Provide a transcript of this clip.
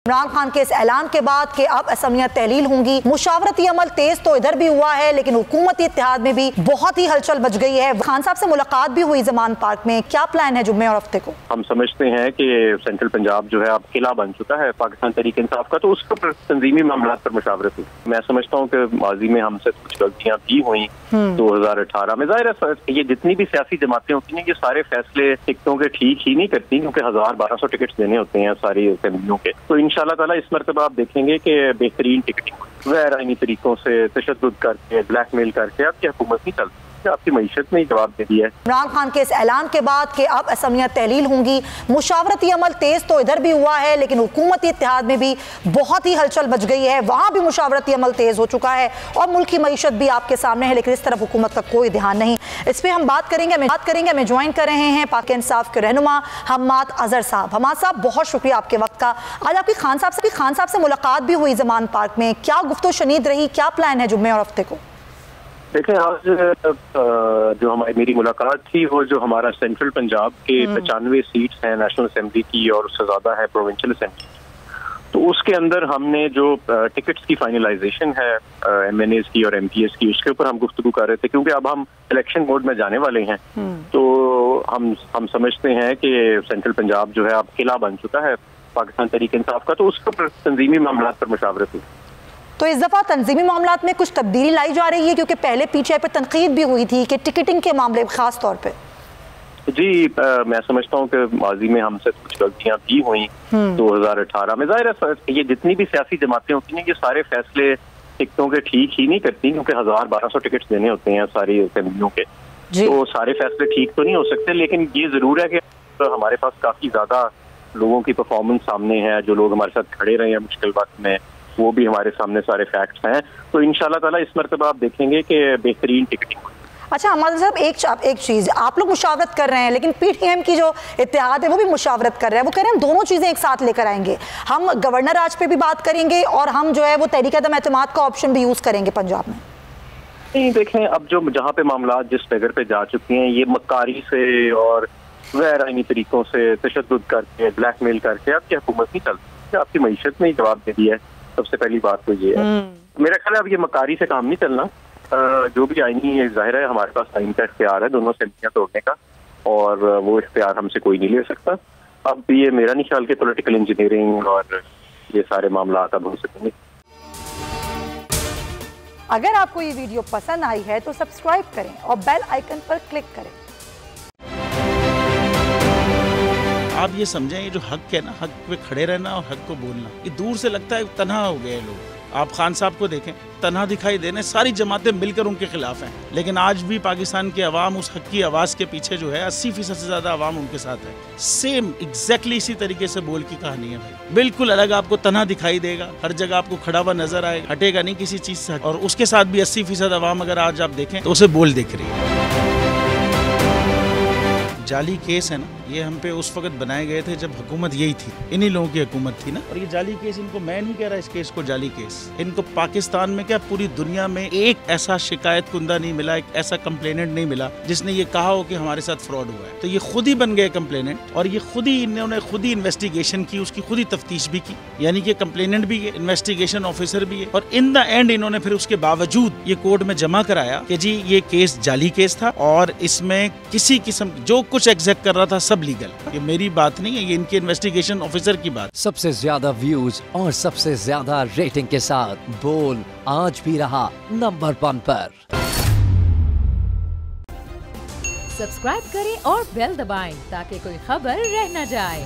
इमरान खान के इस ऐलान के बाद कि अब असम्बलियां तहलील होंगी, मुशावरती अमल तेज तो इधर भी हुआ है लेकिन हुकूमती इत्तेहाद में भी बहुत ही हलचल मच गई है। खान साहब से मुलाकात भी हुई ज़मान पार्क में, क्या प्लान है जुम्मे और हफ्ते को? हम समझते हैं कि सेंट्रल पंजाब जो है अब किला बन चुका है पाकिस्तान तहरीक इंसाफ का, तो उसके ऊपर तंजीमी मामला पर मुशावरत हुई। मैं समझता हूँ कि माजी में हमसे कुछ गलतियाँ भी हुई 2018 में। जाहिर है ये जितनी भी सियासी जमातें होती हैं ये सारे फैसले टिकटों के ठीक ही नहीं करती, क्योंकि 1000-1200 टिकट देने होते हैं सारी असेंबलियों के। तो इंशाल्लाह ताला इस मरतबा आप देखेंगे कि बेहतरीन टिकटिंग गैर आईनी तरीकों से तशद्दुद करके ब्लैकमेल करके आपकी हुकूमत नहीं चलती, आपकी मईशत में ही जवाब दे दिया है। इमरान खान के इस ऐलान के बाद कि अब असम्बलियां तहलील होंगी, मुशावरती अमल तेज तो इधर भी हुआ है लेकिन हुकूमती इत्तेहाद में भी बहुत ही हलचल मच गई है। वहां भी मुशावरती अमल तेज हो चुका है और मुल्क की मईशत भी आपके सामने है, लेकिन इस तरफ हुकूमत का कोई ध्यान नहीं। इस पर हम बात करेंगे। हमें ज्वाइन कर रहे हैं पाक इंसाफ के रहनुमा हम्माद अजहर साहब। हम्माद साहब, बहुत शुक्रिया आपके वक्त का। आज आपकी खान साहब से मुलाकात भी हुई ज़मान पार्क में, क्या गुफ्तगू शनीद रही, क्या प्लान है जुम्मे और हफ्ते को? देखें, आज जो मेरी मुलाकात थी वो जो हमारा सेंट्रल पंजाब के 95 सीट्स हैं नेशनल असेंबली की और उससे ज़्यादा है प्रोविंशियल असेंबली, तो उसके अंदर हमने जो टिकट्स की फाइनलाइजेशन है MNAs की और MPs की, उसके ऊपर हम गुफ्तगू कर रहे थे, क्योंकि अब हम इलेक्शन मोड में जाने वाले हैं। तो हम समझते हैं कि सेंट्रल पंजाब जो है अब किला बन चुका है पाकिस्तान तहरीक इंसाफ का, तो उसके ऊपर तंजीमी मामला पर मुशावरत हुई। तो इस दफ़ा तंजीमी मामलात में कुछ तब्दीली लाई जा रही है, क्योंकि पहले पीछे पर तनकीद भी हुई थी कि टिकटिंग के मामले खास तौर पे। जी, मैं समझता हूँ कि माजी में हमसे कुछ गलतियाँ भी हुई 2018 में। जाहिर है ये जितनी भी सियासी जमातें होती हैं ये सारे फैसले टिकटों के ठीक ही नहीं करती, क्योंकि 1000-1200 टिकट देने होते हैं सारी असेंबलियों के। तो सारे फैसले ठीक तो नहीं हो सकते, लेकिन ये जरूर है कि तो हमारे पास काफी ज्यादा लोगों की परफॉर्मेंस सामने है, जो लोग हमारे साथ खड़े रहे हैं मुश्किल वक्त में, वो भी हमारे सामने सारे फैक्ट्स हैं। तो इंशाल्लाह ताला इस मरतबा आप देखेंगे कि बेहतरीन टिकटिंग। अच्छा हमारे साहब, एक चीज़, आप लोग मुशावरत कर रहे हैं लेकिन PTM की जो इत्तेहाद है वो भी मुशावरत कर रहा है। वो कह रहे हैं हम दोनों चीज़ें एक साथ लेकर आएंगे, हम गवर्नर राज पे भी बात करेंगे और हम जो है वो तहरीक-ए-अदम एतमाद का ऑप्शन भी यूज़ करेंगे पंजाब में। नहीं, देखें, अब जो जहाँ पे मामला जिस फिगर पे जा चुके हैं, ये मक्कारी से और गैर आईनी तरीकों से तशद्दुद करके ब्लैकमेल करके आपकी हुकूमत नहीं चलती, आपकी मईशत में ही जवाब दे दिया है। सबसे पहली बात तो ये है। मेरा ख्याल है अब ये मकारी से काम नहीं चलना। जो भी आईनी जाहिर है हमारे पास आइन का इख्तियार है दोनों असेंबलियां तोड़ने का, और वो इख्तियार हमसे कोई नहीं ले सकता। अब ये मेरा नहीं ख्याल कि पॉलिटिकल इंजीनियरिंग और ये सारे मामला अब हो सकेंगे। अगर आपको ये वीडियो पसंद आई है तो सब्सक्राइब करें और बेल आइकन पर क्लिक करें। आप ये समझें, ये जो हक है ना, हक पे खड़े रहना और हक को बोलना, ये दूर से लगता है तन्हा हो गए लोग। आप खान साहब को देखें, तन्हा दिखाई देने, सारी जमातें मिलकर उनके खिलाफ हैं, लेकिन आज भी पाकिस्तान की आवाम उस हक की आवाज़ के पीछे जो है 80% से ज़्यादा आवाम उनके साथ है। सेम एग्जैक्टली इसी तरीके से बोल की कहानी है भाई, बिल्कुल अलग आपको तन्हा दिखाई देगा, हर जगह आपको खड़ा हुआ नजर आएगा, हटेगा नहीं किसी चीज़ से। और उसके साथ भी 80% आवाम अगर आज आप देखें तो उसे बोल दिख रही है। जाली केस है ना, ये हम पे उस वक्त बनाए गए थे जब हुकूमत यही थी, इन्हीं लोगों की हुकूमत थी ना। और ये जाली केस, इनको मैं नहीं कह रहा इस केस को जाली केस, इनको पाकिस्तान में क्या पूरी दुनिया में एक ऐसा शिकायत कुंदा नहीं मिला, एक ऐसा कंप्लेनेंट नहीं मिला जिसने ये कहा हो कि हमारे साथ फ्रॉड हुआ है। तो ये खुद ही बन गए कंप्लेनेंट और ये खुद ही इन्होंने खुद ही इन्वेस्टिगेशन की, उसकी खुद ही तफ्तीश भी की, यानी कि कंप्लेनेंट भी है, इन्वेस्टिगेशन ऑफिसर भी है। और इन द एंड इन्होंने फिर उसके बावजूद ये कोर्ट में जमा कराया कि जी ये केस जाली केस था और इसमें किसी किस्म जो कुछ एग्जैक्ट कर रहा था सब लीगल। ये मेरी बात नहीं है, ये इनके इन्वेस्टिगेशन ऑफिसर की बात। सबसे ज्यादा व्यूज और सबसे ज्यादा रेटिंग के साथ बोल आज भी रहा नंबर 1 पर। सब्सक्राइब करें और बेल दबाएं ताकि कोई खबर रह न जाए।